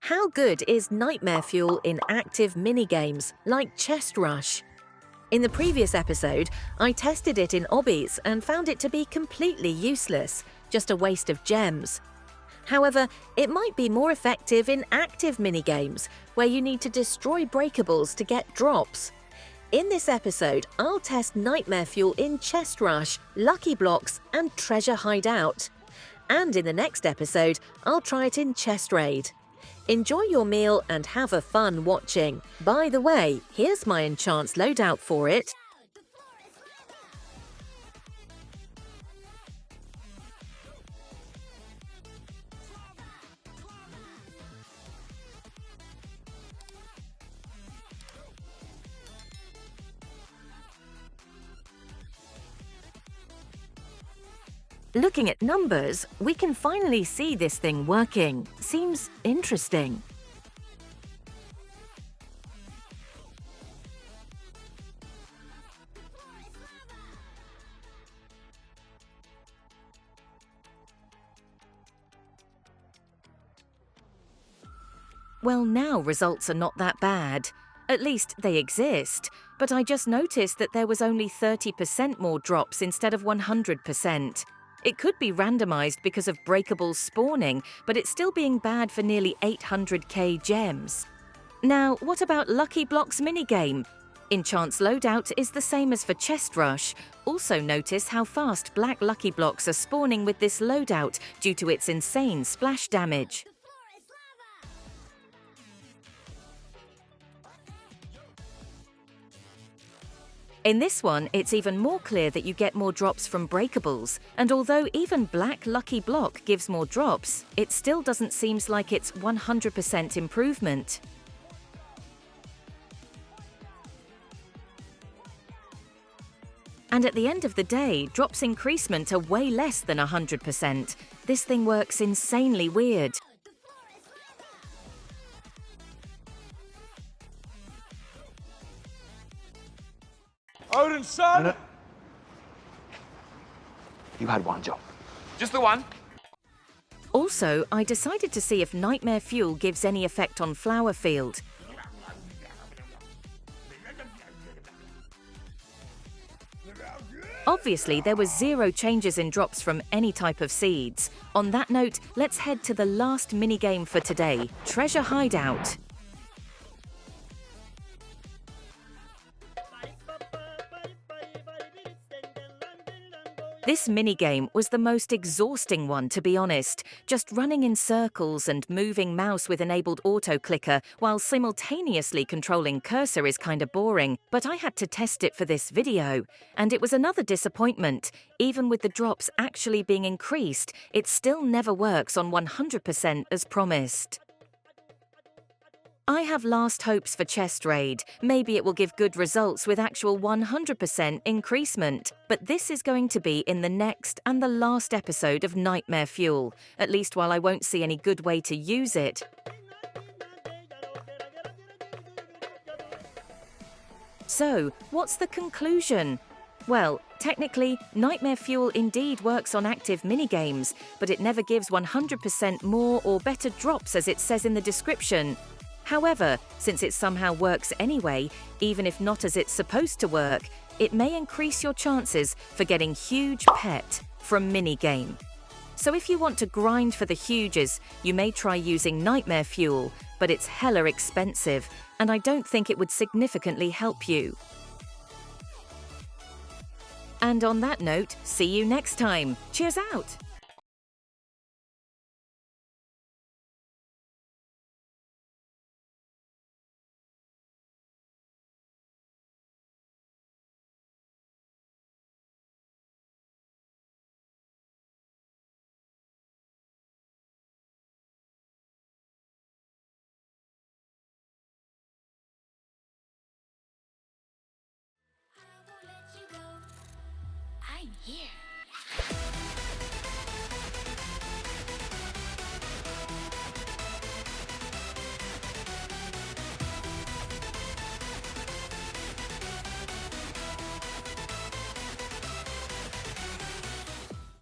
How good is nightmare fuel in active minigames like Chest Rush? In the previous episode, I tested it in obbies and found it to be completely useless, just a waste of gems. However, it might be more effective in active minigames, where you need to destroy breakables to get drops. In this episode, I'll test nightmare fuel in Chest Rush, Lucky Blocks, and Treasure Hideout. And in the next episode, I'll try it in Chest Raid. Enjoy your meal and have a fun watching. By the way, here's my Enchants loadout for it. Looking at numbers, we can finally see this thing working. Seems interesting. Well, now results are not that bad. At least they exist, but I just noticed that there was only 30% more drops instead of 100%. It could be randomized because of breakables spawning, but it's still being bad for nearly 800k gems. Now, what about Lucky Blocks minigame? Enchants loadout is the same as for Chest Rush. Also notice how fast black Lucky Blocks are spawning with this loadout due to its insane splash damage. In this one, it's even more clear that you get more drops from breakables, and although even black Lucky Block gives more drops, it still doesn't seem like it's 100% improvement. And at the end of the day, drops increasement are way less than 100%. This thing works insanely weird. Odin's son! No. You had one job. Just the one? Also, I decided to see if nightmare fuel gives any effect on flower field. Obviously, there was zero changes in drops from any type of seeds. On that note, let's head to the last minigame for today, Treasure Hideout. This minigame was the most exhausting one, to be honest. Just running in circles and moving mouse with enabled auto-clicker while simultaneously controlling cursor is kinda boring, but I had to test it for this video. And it was another disappointment. Even with the drops actually being increased, it still never works on 100% as promised. I have last hopes for Chest Raid. Maybe it will give good results with actual 100% increasement. But this is going to be in the next and the last episode of Nightmare Fuel, at least while I won't see any good way to use it. So, what's the conclusion? Well, technically, Nightmare Fuel indeed works on active minigames, but it never gives 100% more or better drops as it says in the description. However, since it somehow works anyway, even if not as it's supposed to work, it may increase your chances for getting huge pet from minigame. So if you want to grind for the huges, you may try using Nightmare Fuel, but it's hella expensive, and I don't think it would significantly help you. And on that note, see you next time. Cheers out!